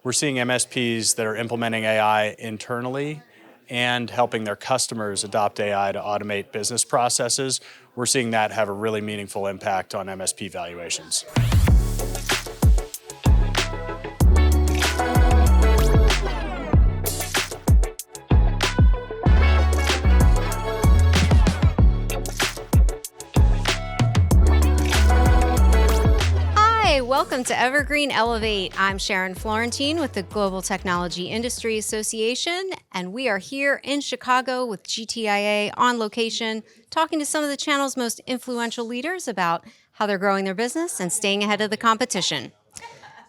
we're seeing MSPs that are implementing AI internally and helping their customers adopt AI to automate business processes. We're seeing that have a really meaningful impact on MSP valuations. Welcome to Evergreen Elevate. I'm Sharon Florentine with the Global Technology Industry Association, and we are here in Chicago with GTIA on location, talking to some of the channel's most influential leaders about how they're growing their business and staying ahead of the competition.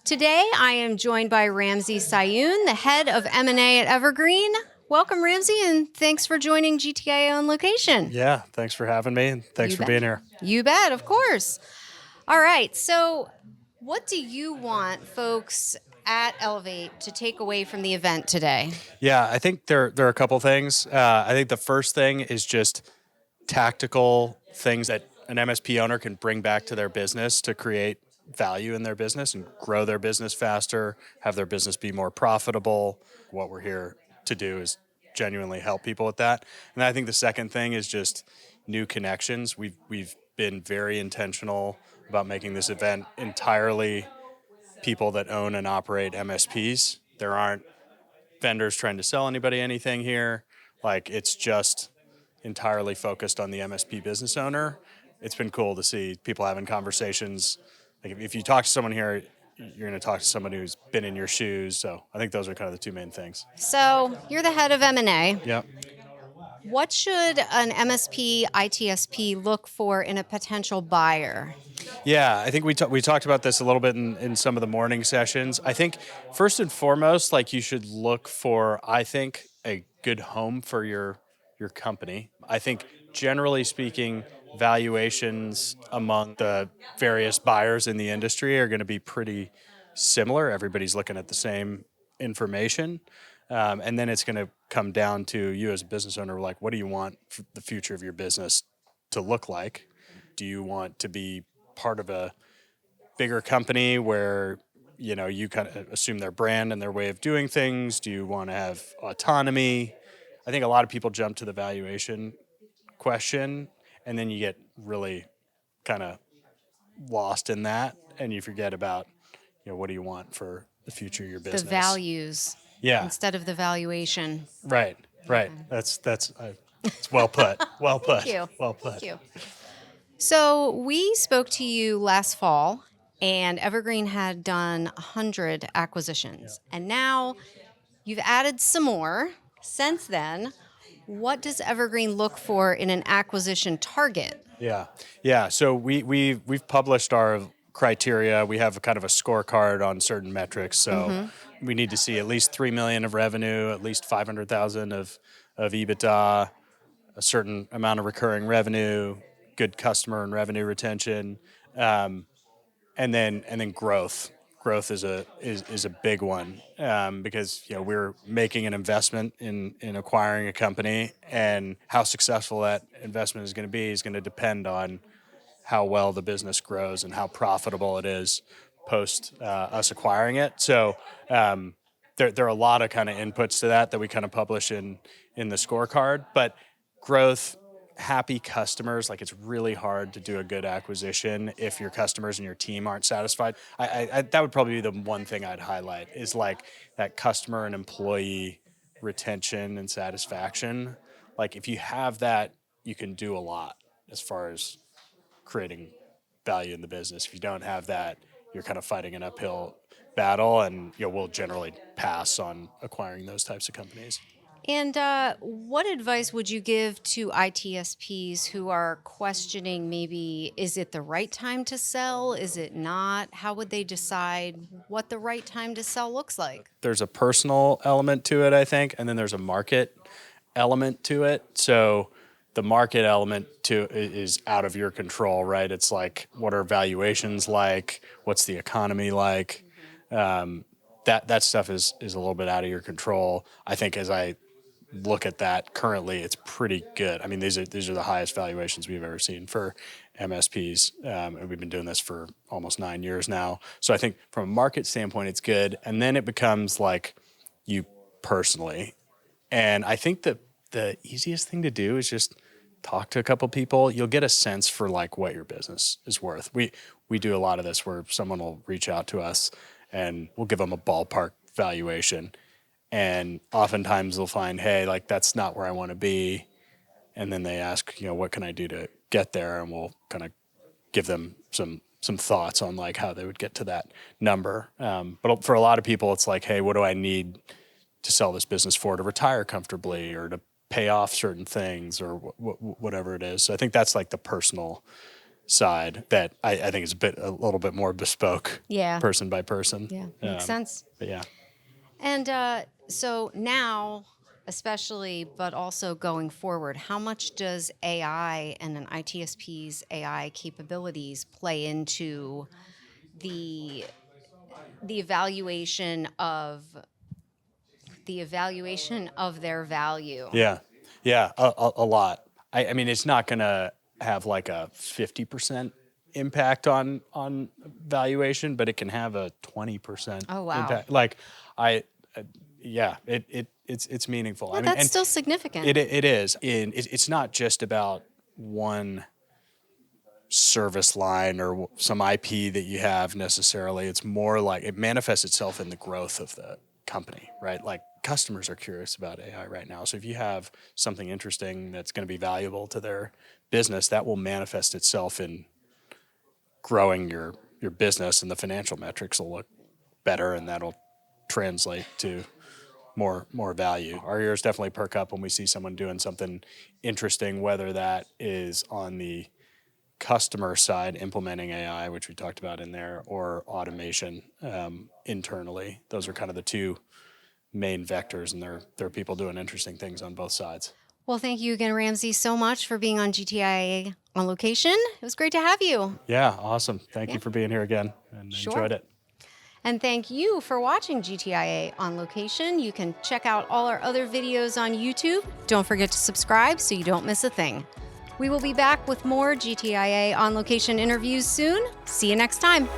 Today, I am joined by Ramsey Sayhoun, the head of M&A at Evergreen. Welcome, Ramsey, and thanks for joining GTIA on location. Yeah, thanks for having me, and thanks for being here. You bet, of course. All right, so what do you want folks at Elevate to take away from the event today? Yeah, I think there are a couple things. I think the first thing is just tactical things that an MSP owner can bring back to their business to create value in their business and grow their business faster, have their business be more profitable. What we're here to do is genuinely help people with that. And I think the second thing is just new connections. We've been very intentional about making this event entirely people that own and operate MSPs. There aren't vendors trying to sell anybody anything here. Like, it's just entirely focused on the MSP business owner. It's been cool to see people having conversations. Like, if you talk to someone here, you're going to talk to somebody who's been in your shoes. So I think those are kind of the two main things. So you're the head of M&A. Yep. What should an MSP, ITSP look for in a potential buyer? Yeah, I think we talked about this a little bit in some of the morning sessions. I think first and foremost, like, you should look for, I think, a good home for your company. I think generally speaking, valuations among the various buyers in the industry are going to be pretty similar. Everybody's looking at the same information. And then it's going to come down to you as a business owner, like, what do you want for the future of your business to look like? Do you want to be part of a bigger company where, you kind of assume their brand and their way of doing things? Do you want to have autonomy? I think a lot of people jump to the valuation question, and then you get really kind of lost in that, and you forget about, what do you want for the future of your business? The values. Yeah. Instead of the valuation. Right. That's it's well put. Well put. Thank you. Well put. Thank you. So we spoke to you last fall, and Evergreen had done 100 acquisitions. Yep. And now you've added some more since then. What does Evergreen look for in an acquisition target? Yeah. So we've published our criteria. We have kind of a scorecard on certain metrics. So we need to see at least $3 million of revenue, at least $500,000 of EBITDA, a certain amount of recurring revenue, good customer and revenue retention, and then growth. Growth is a big one, because we're making an investment in acquiring a company, and how successful that investment is going to depend on how well the business grows and how profitable it is post us acquiring it. So there are a lot of kind of inputs to that we kind of publish in the scorecard. But growth, happy customers, like, it's really hard to do a good acquisition if your customers and your team aren't satisfied. I that would probably be the one thing I'd highlight, is like that customer and employee retention and satisfaction. Like, if you have that, you can do a lot as far as creating value in the business. If you don't have that, you're kind of fighting an uphill battle, and we'll generally pass on acquiring those types of companies. And what advice would you give to ITSPs who are questioning, maybe, is it the right time to sell? Is it not? How would they decide what the right time to sell looks like? There's a personal element to it, I think, and then there's a market element to it. So the market element is out of your control, right? It's like, what are valuations like? What's the economy like? That stuff is a little bit out of your control. I think as I look at that currently, it's pretty good. I mean, these are the highest valuations we've ever seen for MSPs, and we've been doing this for almost 9 years now. So I think from a market standpoint, it's good, and then it becomes like you personally. And I think that the easiest thing to do is just talk to a couple people. You'll get a sense for like what your business is worth. We do a lot of this where someone will reach out to us and we'll give them a ballpark valuation. And oftentimes they'll find, hey, like that's not where I want to be. And then they ask, what can I do to get there? And we'll kind of give them some thoughts on like how they would get to that number. But for a lot of people, it's like, hey, what do I need to sell this business for, to retire comfortably or to pay off certain things or whatever it is. So I think that's like the personal side that I think is a little bit more bespoke, person by person. Yeah, makes sense. But yeah. And so now, especially, but also going forward, how much does AI and an ITSP's AI capabilities play into the evaluation of their value? Yeah, a lot. I mean, it's not going to have like a 50% impact on valuation, but it can have a 20% impact. Like it's meaningful. Well, that's still significant. It is. It's not just about one service line or some IP that you have necessarily. It's more like it manifests itself in the growth of the company, right? Like customers are curious about AI right now. So if you have something interesting that's going to be valuable to their business, that will manifest itself in growing your business, and the financial metrics will look better, and that'll translate to more value. Our ears definitely perk up when we see someone doing something interesting, whether that is on the customer side, implementing AI, which we talked about in there, or automation internally. Those are kind of the two main vectors, and there are people doing interesting things on both sides. Well, thank you again, Ramsey, so much for being on GTIA on location. It was great to have you. Yeah, awesome. Thank you for being here again, and enjoyed it. And thank you for watching GTIA on location. You can check out all our other videos on YouTube. Don't forget to subscribe so you don't miss a thing. We will be back with more GTIA on location interviews soon. See you next time.